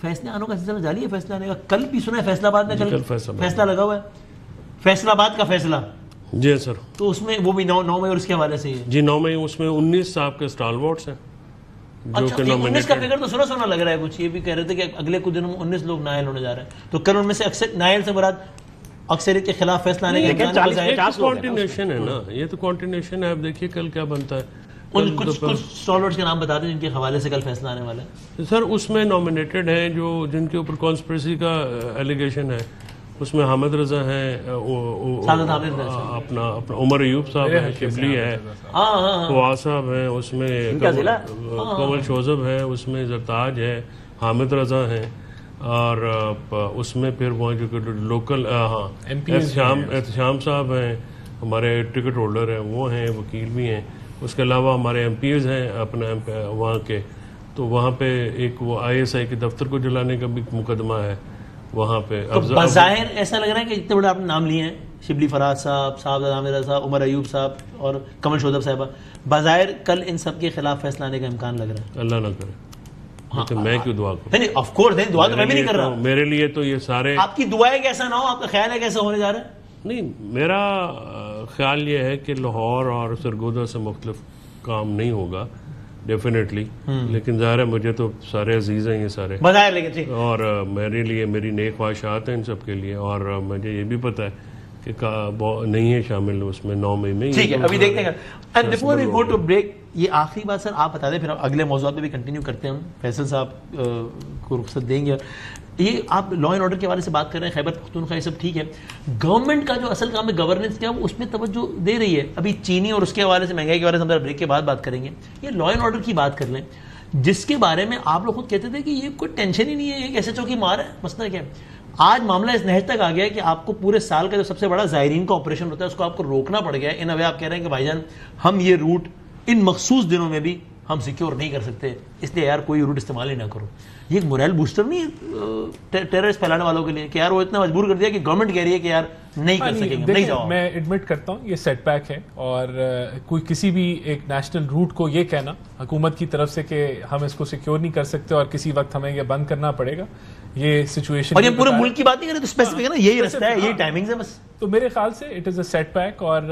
فیصلے آنے کا سلسلہ جاری ہے؟ فیصلہ آنے کا کل بھی سنا ہے فیصلہ آباد میں کل فیصلہ لگا ہوا ہے، فیصلہ آباد کا فیصلہ. جی سر. تو اس میں وہ بھی 9 مئی اور اس کے حوالے سے ہی ہے. جی 9 مئی اس میں 19 صاحب کے اسٹالورٹس ہیں. اچھا 19 کا فگر تو سنا لگ رہا ہے کچھ. یہ بھی کہہ رہے تھے کہ اگلے کچھ دنوں میں 19 لوگ نائل ہونے جا رہے ہیں. تو کل ان میں سے اکثر نائل سے مراد اکثریت کے خلاف فیصلہ آنے کا کانٹینیوشن ہے نا. یہ تو کانٹینیوشن ہے. اب دیکھیے کل کیا بنتا ہے. کچھ اسٹالورٹس کے نام بتا دیں جن کے حوالے سے کل فیصلہ آنے والا ہے. سر اس میں نامینیٹڈ ہیں جو جن کے اوپر کانسپریسی کا ایلیگیشن ہے. اس میں حامد رضا ہیں, اپنا عمر ایوب صاحب ہیں, شبلی ہے, فواز صاحب ہیں, اس میں کمل شوزب ہے, اس میں زرتاج ہے, حامد رضا ہیں, اور اس میں پھر وہ جو لوکل احتشام صاحب ہیں, ہمارے ٹکٹ ہولڈر ہیں, وہ ہیں, وکیل بھی ہیں. اس کے علاوہ ہمارے ایم پی ایز ہیں اپنا وہاں کے. تو وہاں پہ ایک وہ آئی ایس آئی کے دفتر کو جلانے کا بھی مقدمہ ہے وہاں پہ. بظاہر ایسا لگ رہا ہے کہ اتنے بڑے آپ نے نام لیے ہیں, شبلی فراز صاحب حامد رضا, عمر ایوب صاحب اور کمل شوزب صاحبہ, بظاہر کل ان سب کے خلاف فیصلہ آنے کا امکان لگ رہا ہے. اللہ نہ کرے. میں کیوں دعا کروں؟ نہیں آف کورس دعا تو میں بھی نہیں کر رہا. میرے لیے تو یہ سارے آپ کی دعا ہے کہ ایسا نہ ہو, آپ کا خیال ہے کہ ایسا ہونے جا رہا ہے؟ نہیں, میرا خیال یہ ہے کہ لاہور اور سرگودا سے مختلف کام نہیں ہوگا ڈیفینیٹلی, لیکن ظاہر ہے مجھے تو سارے عزیز ہیں یہ سارے بظاہر, لیکن اور میرے لیے میری نیک خواہشات ہیں ان سب کے لیے, اور مجھے یہ بھی پتہ ہے کہ نہیں ہے شامل اس میں 9 مئی میں. ٹھیک ہے, ابھی دیکھتے ہیں. And before we go to break, یہ آخری بات سر آپ بتا دیں, پھر اگلے موضوعات پہ بھی کنٹینیو کرتے ہیں. ہم فیصل صاحب کو رخصت دیں گے. یہ آپ لا اینڈ آرڈر کے حوالے سے بات کر رہے ہیں, خیبر پختونخوا, یہ سب ٹھیک ہے. گورنمنٹ کا جو اصل کام ہے گورننس کیا, وہ اس میں توجہ دے رہی ہے. ابھی چینی اور اس کے حوالے سے, مہنگائی کے حوالے سے ہم بریک کے بعد بات کریں گے. یہ لا اینڈ آرڈر کی بات کر لیں, جس کے بارے میں آپ لوگ خود کہتے تھے کہ یہ کوئی ٹینشن ہی نہیں ہے, ایک ایسے چوکی مار ہے. مسئلہ کیا ہے, آج معاملہ اس نہج تک آ گیا ہے کہ آپ کو پورے سال کا جو سب سے بڑا زائرین کا آپریشن ہوتا ہے اس کو آپ کو روکنا پڑ گیا ہے. ان اے آپ کہہ رہے ہیں کہ بھائی جان ہم یہ روٹ ان مخصوص دنوں میں بھی ہم سیکیور نہیں کر سکتے, اس لیے یار کوئی روٹ استعمال ہی نہ کرو. یہ ایک مورل بوسٹر نہیں ہے ٹیررسٹ پھیلانے والوں کے لیے کہ یار وہ اتنا مجبور کر دیا کہ گورنمنٹ کہہ رہی ہے کہ یار نہیں کر سکیں گے, نہیں جاؤ. میں ایڈمٹ کرتا ہوں یہ سیٹ بیک ہے, اور کوئی کسی بھی ایک نیشنل روٹ کو یہ کہنا حکومت کی طرف سے کہ ہم اس کو سیکیور نہیں کر سکتے اور کسی وقت ہمیں یہ بند کرنا پڑے گا, یہ سچویشن. اور یہ پورے ملک کی بات نہیں کر رہے تو اسپیسیفک ہے نا, یہی رستہ ہے, یہی ٹائمنگز ہے بس. تو میرے خیال سے it is a setback, اور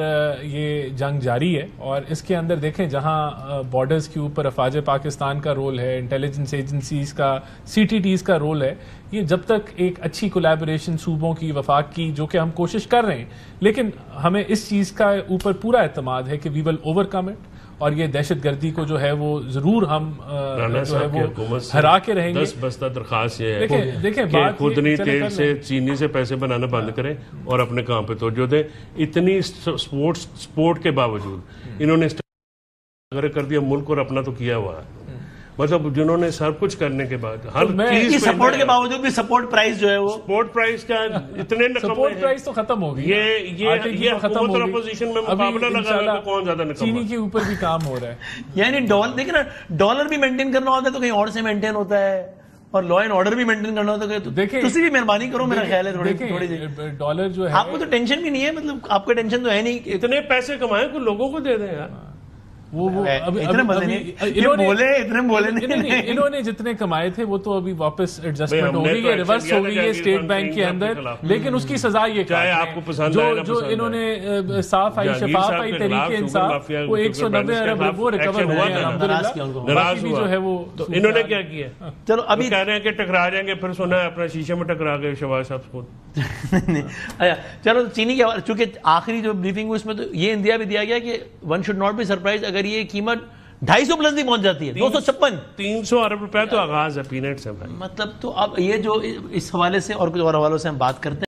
یہ جنگ جاری ہے. اور اس کے اندر دیکھیں جہاں بارڈرز کے اوپر افواج پاکستان کا رول ہے, انٹیلیجنس ایجنسیز کا, سی ٹی ٹیز کا رول ہے, یہ جب تک ایک اچھی کولیبوریشن صوبوں کی, وفاق کی, جو کہ ہم کوشش کر رہے ہیں, لیکن ہمیں اس چیز کا اوپر پورا اعتماد ہے کہ وی ول اوور کم اٹ, اور یہ دہشت گردی کو جو ہے وہ ضرور ہم جو ہے وہ ہرا کے رہیں گے. بستہ درخواست یہ ہے کہ خود نہیں تیل سے چینی سے پیسے بنانا بند کریں اور اپنے کام پہ توجہ دیں. اتنی سپورٹ کے باوجود انہوں نے اگر کر دیا ملک اور اپنا تو کیا ہوا ہے, مطلب جنہوں نے سب کچھ کرنے کے بعد ہر چیز سپورٹ کے باوجود بھی سپورٹ پرائز جو ہے وہ سپورٹ پرائز کیا اتنے سپورٹ پرائز تو ختم ہو گئی. یہ حکومت اور اپوزیشن میں مقابلہ لگا کون زیادہ نکم. چینی کے اوپر بھی کام ہو رہا ہے. یعنی دیکھیں نا, ڈالر بھی مینٹین کرنا ہوتا ہے تو کہیں اور سے مینٹین ہوتا ہے, اور لا اینڈ آرڈر بھی مینٹین کرنا ہوتا ہے. دیکھیں تسی بھی مہربانی کرو, میرا خیال ہے تھوڑی ڈالر جو ہے آپ کو تو ٹینشن بھی نہیں ہے, مطلب آپ کا ٹینشن تو ہے نہیں, اتنے پیسے کمائیں کوئی لوگوں کو دے دیں یار. انہوں نے جتنے کمائے تھے وہ تو ابھی واپس ایڈجسٹمنٹ ہو گئی ہے, ریورس ہو گئی ہے اسٹیٹ بینک کے اندر, لیکن اس کی سزا یہ جو انہوں نے صاف آئی شفاف آئی طریقے انصاف, وہ 190 ارب وہ ریکور ہو گئے الحمدللہ. باقی بھی جو ہے وہ انہوں نے کیا کیا, چلو ابھی کہہ رہے ہیں کہ ٹکرا جائیں گے, پھر سنا ہے اپنا شیشے میں ٹکرا گئے شہباز صاحب کو. چلو چینی کے حوالے, چونکہ آخری جو بریفنگ ہوئی اس میں تو یہ اندیا بھی دیا گیا کہ one should not be surprised اگر یہ قیمت 250 پلس بھی پہنچ جاتی ہے, 300 ارب روپے تو آغاز ہے, پینٹس ہے بھائی. مطلب تو اب یہ جو اس حوالے سے اور کچھ اور حوالوں سے ہم بات کرتے ہیں.